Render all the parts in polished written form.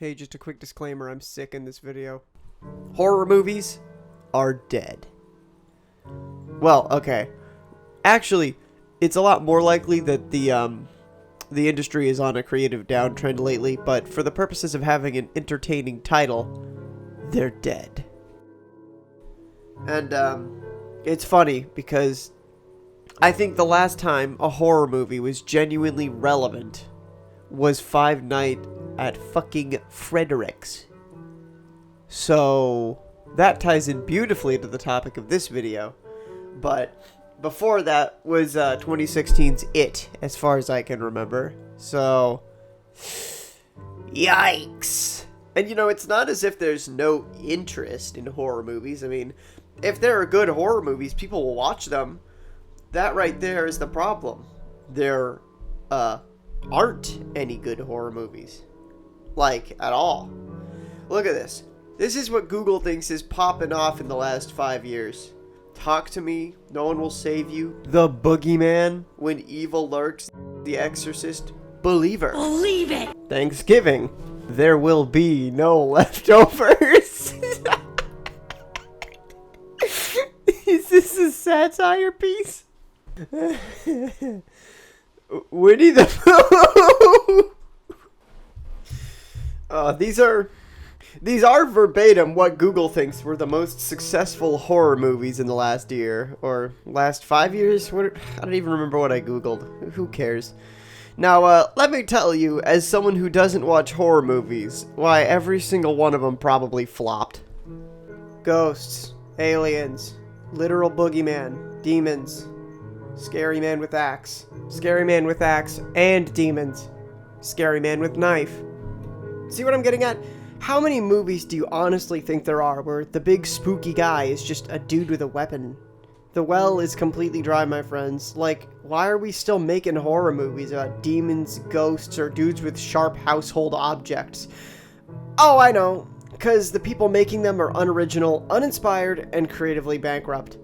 Hey, just a quick disclaimer, I'm sick in this video. Horror movies are dead. Well, okay. Actually, it's a lot more likely that the industry is on a creative downtrend lately, but for the purposes of having an entertaining title, they're dead. And, it's funny because I think the last time a horror movie was genuinely relevant was Five Nights at fucking Frederick's. So that ties in beautifully to the topic of this video. But before that was 2016's It, as far as I can remember. So, yikes. And you know, it's not as if there's no interest in horror movies. I mean, if there are good horror movies, people will watch them. That right there is the problem. There aren't any good horror movies. Like, at all. Look at this. This is what Google thinks is popping off in the last 5 years. Talk to Me, No One Will Save You, The Boogeyman, When Evil Lurks, The Exorcist, Believer. Believe it! Thanksgiving, There Will Be No Leftovers. Is this a satire piece? Winnie the Pooh! These are verbatim what Google thinks were the most successful horror movies in the last year. Or last 5 years? I don't even remember what I Googled. Who cares? Now, let me tell you, as someone who doesn't watch horror movies, why every single one of them probably flopped. Ghosts, aliens, literal boogeyman, demons, scary man with axe, and demons, scary man with knife. See what I'm getting at? How many movies do you honestly think there are where the big spooky guy is just a dude with a weapon? The well is completely dry, my friends. Like, why are we still making horror movies about demons, ghosts, or dudes with sharp household objects? Oh, I know. Because the people making them are unoriginal, uninspired, and creatively bankrupt.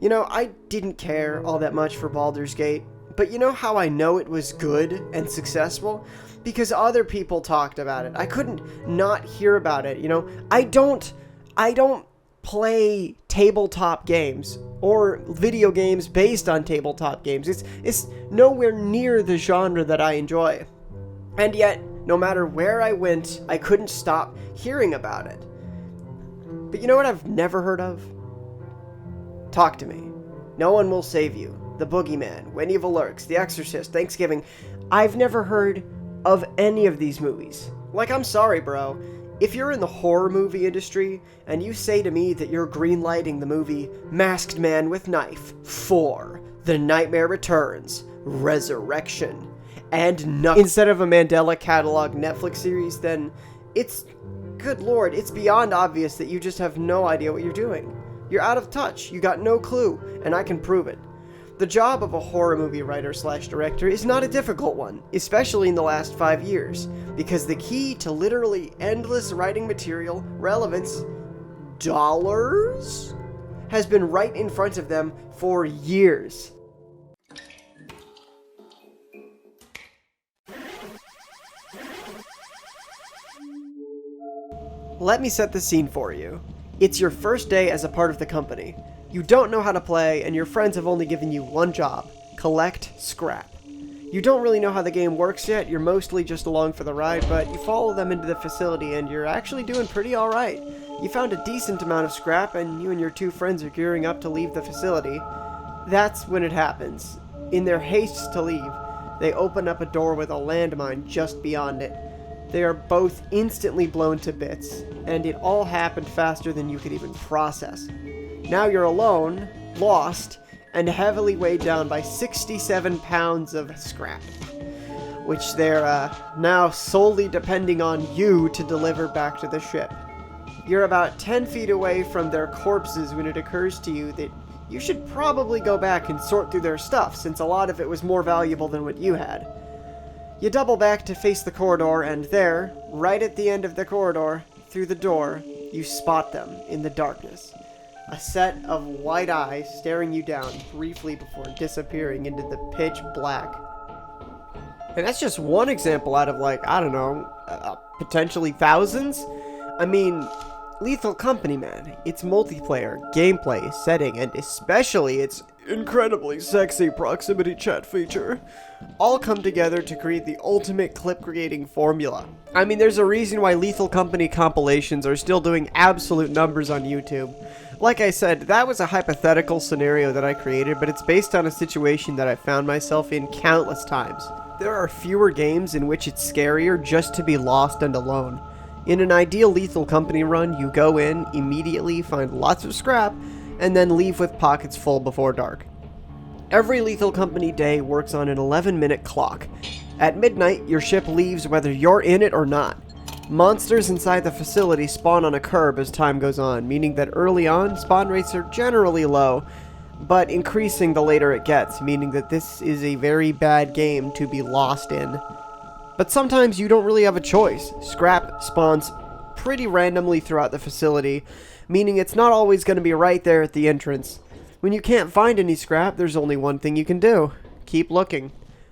You know, I didn't care all that much for Baldur's Gate, but you know how I know it was good and successful? Because other people talked about it. I couldn't not hear about it, you know? I don't play tabletop games or video games based on tabletop games. It's nowhere near the genre that I enjoy. And yet, no matter where I went, I couldn't stop hearing about it. But you know what I've never heard of? Talk to Me, No One Will Save You, The Boogeyman, When Evil Lurks, The Exorcist, Thanksgiving. I've never heard of any of these movies. Like, I'm sorry, bro. If you're in the horror movie industry and you say to me that you're greenlighting the movie Masked Man with Knife 4, The Nightmare Returns, Resurrection, and nothing instead of a Mandela Catalog Netflix series, then it's, good lord, it's beyond obvious that you just have no idea what you're doing. You're out of touch, you got no clue, and I can prove it. The job of a horror movie writer/director is not a difficult one, especially in the last 5 years, because the key to literally endless writing material, relevance, dollars, has been right in front of them for years. Let me set the scene for you. It's your first day as a part of the company. You don't know how to play, and your friends have only given you one job: collect scrap. You don't really know how the game works yet, you're mostly just along for the ride, but you follow them into the facility and you're actually doing pretty alright. You found a decent amount of scrap, and you and your two friends are gearing up to leave the facility. That's when it happens. In their haste to leave, they open up a door with a landmine just beyond it. They are both instantly blown to bits, and it all happened faster than you could even process. Now you're alone, lost, and heavily weighed down by 67 pounds of scrap, which they're now solely depending on you to deliver back to the ship. You're about 10 feet away from their corpses when it occurs to you that you should probably go back and sort through their stuff, since a lot of it was more valuable than what you had. You double back to face the corridor, and there, right at the end of the corridor, through the door, you spot them in the darkness. A set of white eyes staring you down briefly before disappearing into the pitch black. And that's just one example out of, like, I don't know, potentially thousands? I mean, Lethal Company, man. Its multiplayer, gameplay, setting, and especially its incredibly sexy proximity chat feature all come together to create the ultimate clip creating formula. I mean, there's a reason why Lethal Company compilations are still doing absolute numbers on YouTube. Like I said, that was a hypothetical scenario that I created, but it's based on a situation that I found myself in countless times. There are fewer games in which it's scarier just to be lost and alone. In an ideal Lethal Company run, you go in, immediately find lots of scrap, and then leave with pockets full before dark. Every Lethal Company day works on an 11-minute clock. At midnight, your ship leaves whether you're in it or not. Monsters inside the facility spawn on a curve as time goes on, meaning that early on, spawn rates are generally low, but increasing the later it gets, meaning that this is a very bad game to be lost in. But sometimes you don't really have a choice. Scrap spawns pretty randomly throughout the facility, meaning it's not always going to be right there at the entrance. When you can't find any scrap, there's only one thing you can do. Keep looking.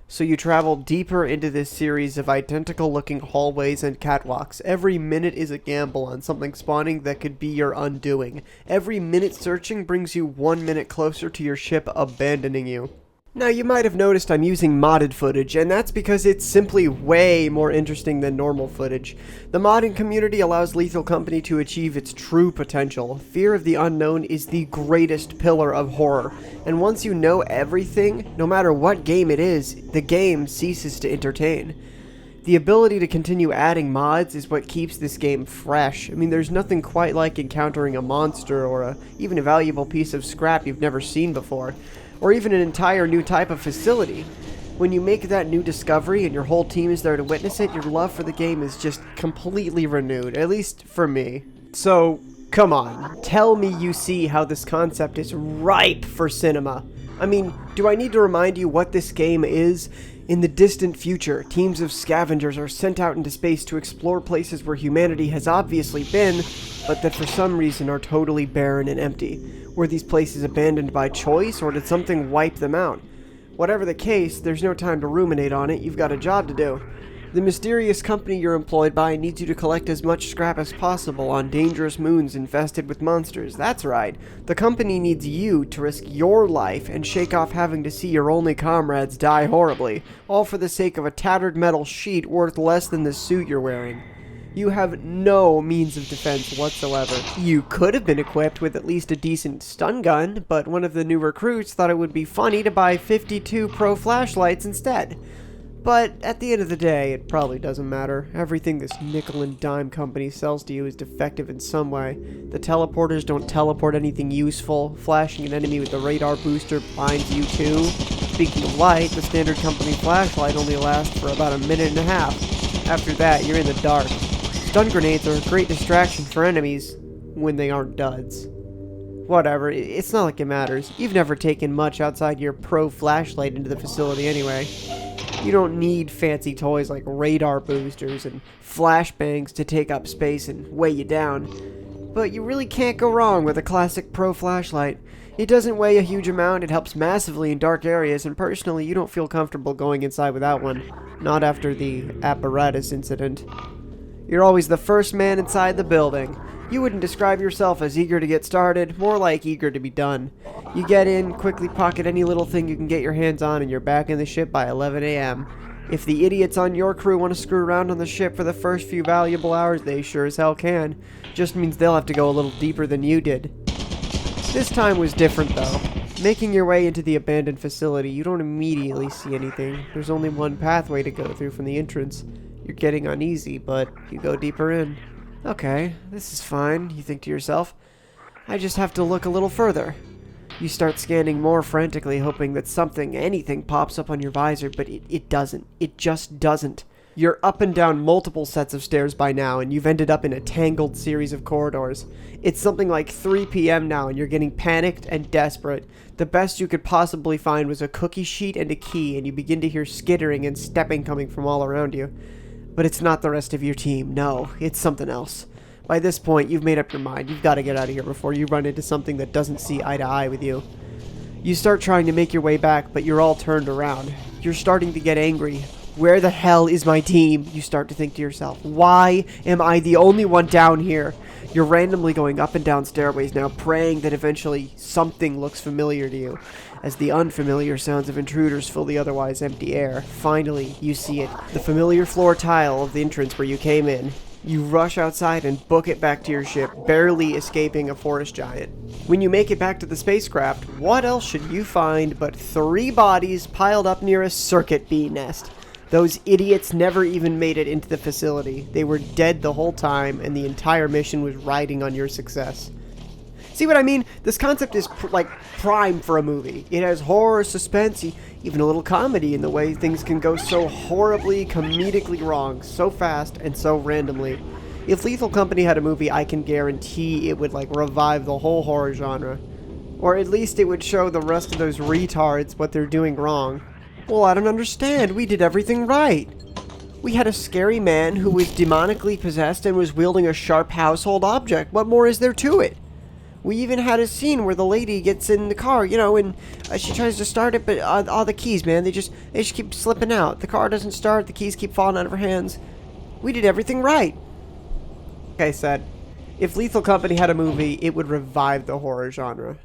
So you travel deeper into this series of identical looking hallways and catwalks. Every minute is a gamble on something spawning that could be your undoing. Every minute searching brings you 1 minute closer to your ship abandoning you. Now, you might have noticed I'm using modded footage, and that's because it's simply way more interesting than normal footage. The modding community allows Lethal Company to achieve its true potential. Fear of the unknown is the greatest pillar of horror, and once you know everything, no matter what game it is, the game ceases to entertain. The ability to continue adding mods is what keeps this game fresh. I mean, there's nothing quite like encountering a monster or even a valuable piece of scrap you've never seen before, or even an entire new type of facility. When you make that new discovery and your whole team is there to witness it, your love for the game is just completely renewed, at least for me. So, come on, tell me you see how this concept is ripe for cinema. I mean, do I need to remind you what this game is? In the distant future, teams of scavengers are sent out into space to explore places where humanity has obviously been, but that for some reason are totally barren and empty. Were these places abandoned by choice, or did something wipe them out? Whatever the case, there's no time to ruminate on it, you've got a job to do. The mysterious company you're employed by needs you to collect as much scrap as possible on dangerous moons infested with monsters. That's right, the company needs you to risk your life and shake off having to see your only comrades die horribly, all for the sake of a tattered metal sheet worth less than the suit you're wearing. You have no means of defense whatsoever. You could have been equipped with at least a decent stun gun, but one of the new recruits thought it would be funny to buy 52 pro flashlights instead. But at the end of the day, it probably doesn't matter. Everything this nickel and dime company sells to you is defective in some way. The teleporters don't teleport anything useful. Flashing an enemy with the radar booster blinds you too. Speaking of light, the standard company flashlight only lasts for about a minute and a half. After that, you're in the dark. Stun grenades are a great distraction for enemies when they aren't duds. Whatever, it's not like it matters. You've never taken much outside your pro flashlight into the facility anyway. You don't need fancy toys like radar boosters and flashbangs to take up space and weigh you down. But you really can't go wrong with a classic pro flashlight. It doesn't weigh a huge amount, it helps massively in dark areas, and personally, you don't feel comfortable going inside without one. Not after the apparatus incident. You're always the first man inside the building. You wouldn't describe yourself as eager to get started, more like eager to be done. You get in, quickly pocket any little thing you can get your hands on, and you're back in the ship by 11 a.m. If the idiots on your crew want to screw around on the ship for the first few valuable hours, they sure as hell can. Just means they'll have to go a little deeper than you did. This time was different, though. Making your way into the abandoned facility, you don't immediately see anything. There's only one pathway to go through from the entrance. You're getting uneasy, but you go deeper in. Okay, this is fine, you think to yourself. I just have to look a little further. You start scanning more frantically, hoping that something, anything, pops up on your visor, but it doesn't. It just doesn't. You're up and down multiple sets of stairs by now, and you've ended up in a tangled series of corridors. It's something like 3 p.m. now, and you're getting panicked and desperate. The best you could possibly find was a cookie sheet and a key, and you begin to hear skittering and stepping coming from all around you. But it's not the rest of your team. No, it's something else. By this point, you've made up your mind. You've got to get out of here before you run into something that doesn't see eye to eye with you. You start trying to make your way back, but you're all turned around. You're starting to get angry. Where the hell is my team? You start to think to yourself, why am I the only one down here? You're randomly going up and down stairways now, praying that eventually something looks familiar to you. As the unfamiliar sounds of intruders fill the otherwise empty air, finally you see it. The familiar floor tile of the entrance where you came in. You rush outside and book it back to your ship, barely escaping a forest giant. When you make it back to the spacecraft, what else should you find but 3 bodies piled up near a circuit bee nest? Those idiots never even made it into the facility. They were dead the whole time, and the entire mission was riding on your success. See what I mean? This concept is prime for a movie. It has horror, suspense, even a little comedy in the way things can go so horribly, comedically wrong, so fast and so randomly. If Lethal Company had a movie, I can guarantee it would revive the whole horror genre. Or at least it would show the rest of those retards what they're doing wrong. Well, I don't understand. We did everything right. We had a scary man who was demonically possessed and was wielding a sharp household object. What more is there to it? We even had a scene where the lady gets in the car, and she tries to start it, but all the keys, man, they just keep slipping out. The car doesn't start, the keys keep falling out of her hands. We did everything right. Like I said, if Lethal Company had a movie, it would revive the horror genre.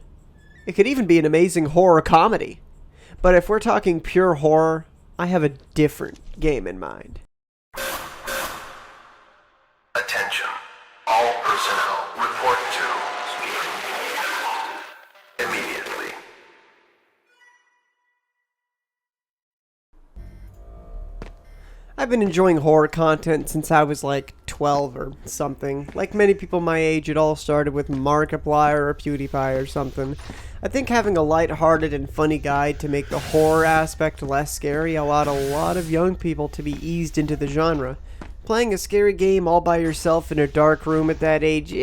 It could even be an amazing horror comedy. But if we're talking pure horror, I have a different game in mind. Attention. All personnel report to immediately. I've been enjoying horror content since I was 12 or something. Like many people my age, it all started with Markiplier or PewDiePie or something. I think having a lighthearted and funny guide to make the horror aspect less scary allowed a lot of young people to be eased into the genre. Playing a scary game all by yourself in a dark room at that age,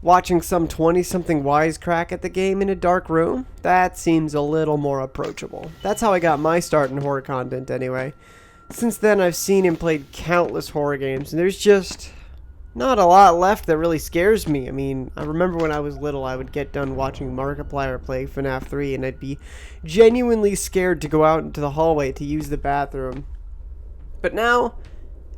watching some 20-something wisecrack at the game in a dark room, that seems a little more approachable. That's how I got my start in horror content anyway. Since then, I've seen and played countless horror games, and there's just not a lot left that really scares me. I mean, I remember when I was little, I would get done watching Markiplier play FNAF 3, and I'd be genuinely scared to go out into the hallway to use the bathroom. But now,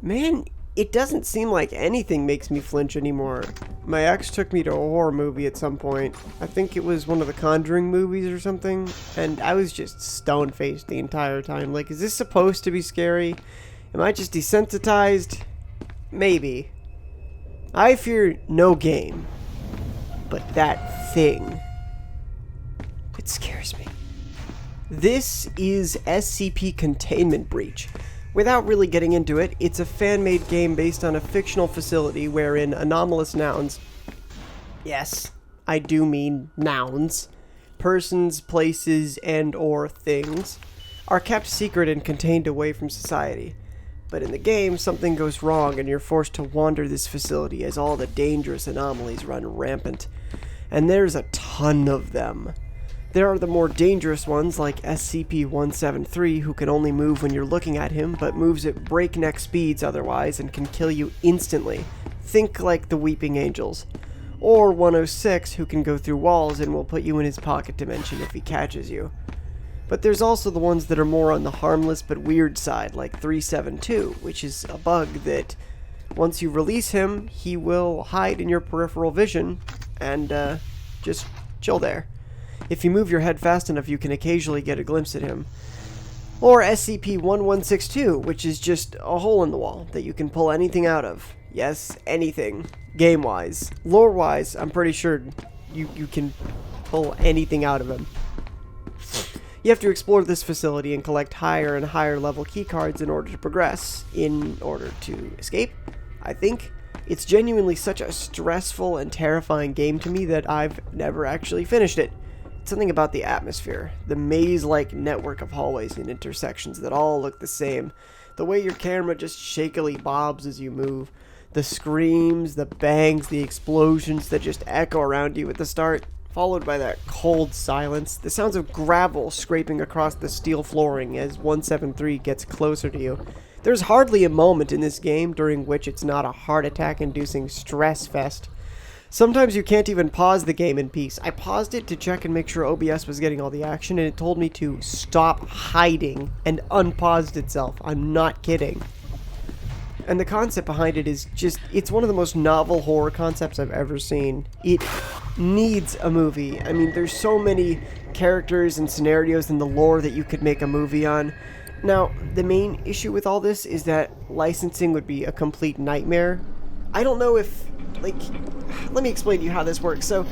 man, it doesn't seem like anything makes me flinch anymore. My ex took me to a horror movie at some point. I think it was one of the Conjuring movies or something, and I was just stone-faced the entire time. Is this supposed to be scary? Am I just desensitized? Maybe. I fear no game, but that thing, it scares me. This is SCP Containment Breach. Without really getting into it, it's a fan-made game based on a fictional facility wherein anomalous nouns, yes, I do mean nouns, persons, places, and or things, are kept secret and contained away from society. But in the game, something goes wrong and you're forced to wander this facility as all the dangerous anomalies run rampant. And there's a ton of them. There are the more dangerous ones like SCP-173, who can only move when you're looking at him, but moves at breakneck speeds otherwise and can kill you instantly. Think like the Weeping Angels. Or 106, who can go through walls and will put you in his pocket dimension if he catches you. But there's also the ones that are more on the harmless but weird side, like 372, which is a bug that, once you release him, he will hide in your peripheral vision and just chill there. If you move your head fast enough, you can occasionally get a glimpse at him. Or SCP-1162, which is just a hole in the wall that you can pull anything out of. Yes, anything. Game-wise. Lore-wise, I'm pretty sure you can pull anything out of him. You have to explore this facility and collect higher and higher level keycards in order to progress, in order to escape, I think. It's genuinely such a stressful and terrifying game to me that I've never actually finished it. It's something about the atmosphere, the maze-like network of hallways and intersections that all look the same, the way your camera just shakily bobs as you move, the screams, the bangs, the explosions that just echo around you at the start, followed by that cold silence, the sounds of gravel scraping across the steel flooring as 173 gets closer to you. There's hardly a moment in this game during which it's not a heart attack-inducing stress fest. Sometimes you can't even pause the game in peace. I paused it to check and make sure OBS was getting all the action, and it told me to stop hiding and unpaused itself. I'm not kidding. And the concept behind it is just, it's one of the most novel horror concepts I've ever seen. It needs a movie. I mean, there's so many characters and scenarios in the lore that you could make a movie on. Now, the main issue with all this is that licensing would be a complete nightmare. I don't know if, like, let me explain to you how this works. So,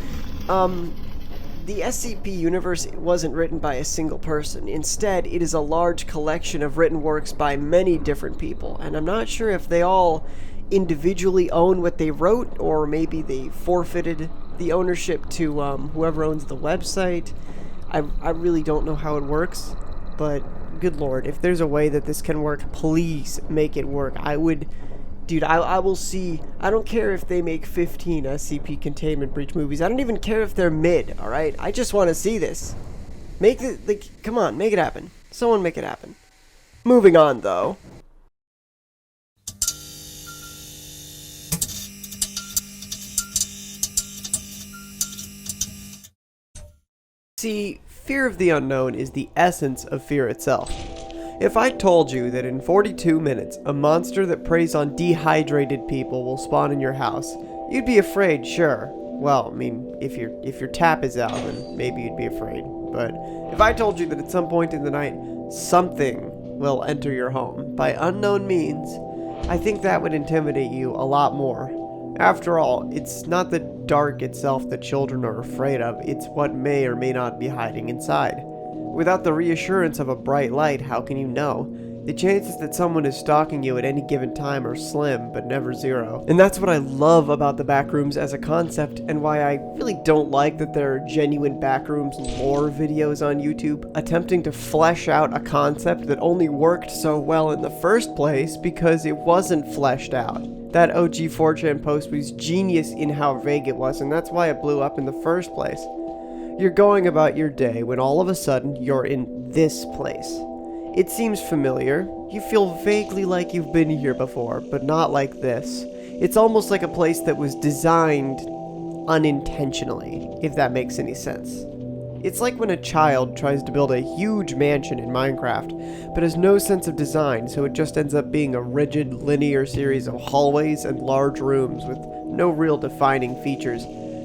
the SCP universe wasn't written by a single person. Instead, it is a large collection of written works by many different people, and I'm not sure if they all individually own what they wrote, or maybe they forfeited the ownership to whoever owns the website. I really don't know how it works, but good lord, if there's a way that this can work, please make it work. Dude, I will see. I don't care if they make 15 SCP Containment Breach movies. I don't even care if they're mid, alright? I just want to see this. Make it, like, come on, make it happen. Someone make it happen. Moving on, though. See, fear of the unknown is the essence of fear itself. If I told you that in 42 minutes, a monster that preys on dehydrated people will spawn in your house, you'd be afraid, sure. Well, I mean, if your tap is out, then maybe you'd be afraid. But if I told you that at some point in the night, something will enter your home by unknown means, I think that would intimidate you a lot more. After all, it's not the dark itself that children are afraid of, it's what may or may not be hiding inside. Without the reassurance of a bright light, how can you know? The chances that someone is stalking you at any given time are slim, but never zero. And that's what I love about the backrooms as a concept, and why I really don't like that there are genuine backrooms lore videos on YouTube, attempting to flesh out a concept that only worked so well in the first place because it wasn't fleshed out. That OG 4chan post was genius in how vague it was, and that's why it blew up in the first place. You're going about your day when all of a sudden you're in this place. It seems familiar. You feel vaguely like you've been here before, but not like this. It's almost like a place that was designed unintentionally, if that makes any sense. It's like when a child tries to build a huge mansion in Minecraft, but has no sense of design, so it just ends up being a rigid, linear series of hallways and large rooms with no real defining features.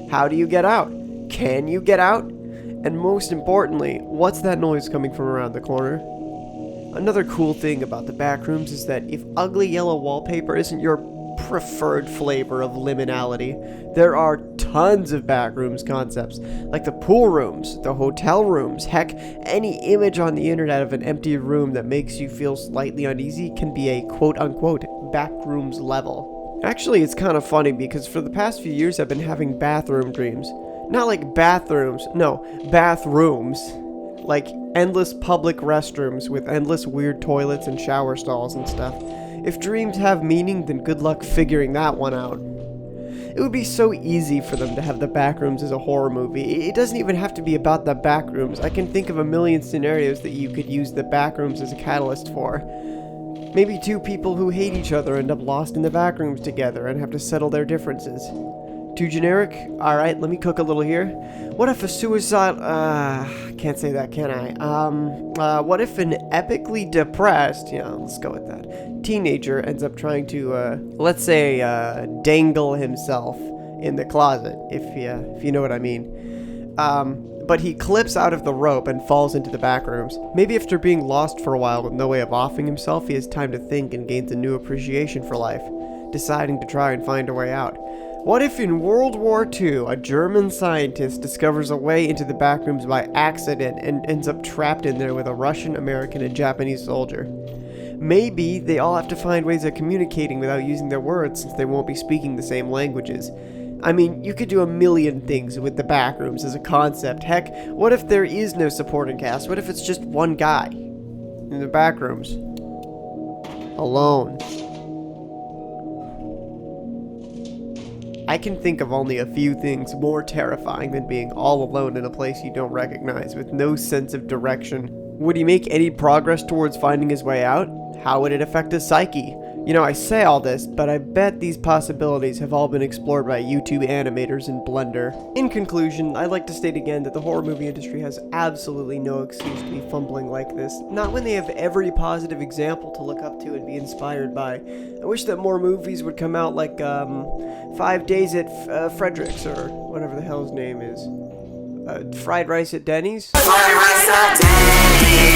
How do you get out? Can you get out? And most importantly, what's that noise coming from around the corner? Another cool thing about the backrooms is that if ugly yellow wallpaper isn't your preferred flavor of liminality, there are tons of backrooms concepts, like the pool rooms, the hotel rooms, heck, any image on the internet of an empty room that makes you feel slightly uneasy can be a quote-unquote backrooms level. Actually, it's kind of funny because for the past few years I've been having bathroom dreams. Not like bathrooms, no, bathrooms. Like endless public restrooms with endless weird toilets and shower stalls and stuff. If dreams have meaning, then good luck figuring that one out. It would be so easy for them to have the backrooms as a horror movie. It doesn't even have to be about the backrooms. I can think of a million scenarios that you could use the backrooms as a catalyst for. Maybe two people who hate each other end up lost in the backrooms together and have to settle their differences. Too generic? Alright, let me cook a little here. What if a suicide... can't say that, can I? What if an epically depressed... Yeah, let's go with that. Teenager ends up trying to, let's say, dangle himself in the closet, if you know what I mean. But he clips out of the rope and falls into the back rooms. Maybe after being lost for a while with no way of offing himself, he has time to think and gains a new appreciation for life, deciding to try and find a way out. What if in World War II, a German scientist discovers a way into the backrooms by accident and ends up trapped in there with a Russian, American, and Japanese soldier? Maybe they all have to find ways of communicating without using their words since they won't be speaking the same languages. I mean, you could do a million things with the backrooms as a concept. Heck, what if there is no supporting cast? What if it's just one guy in the backrooms? Alone. I can think of only a few things more terrifying than being all alone in a place you don't recognize with no sense of direction. Would he make any progress towards finding his way out? How would it affect his psyche? You know, I say all this, but I bet these possibilities have all been explored by YouTube animators in Blender. In conclusion, I'd like to state again that the horror movie industry has absolutely no excuse to be fumbling like this, not when they have every positive example to look up to and be inspired by. I wish that more movies would come out like, 5 Days at Frederick's, or whatever the hell his name is. Fried Rice at Denny's? Fried rice at Denny's.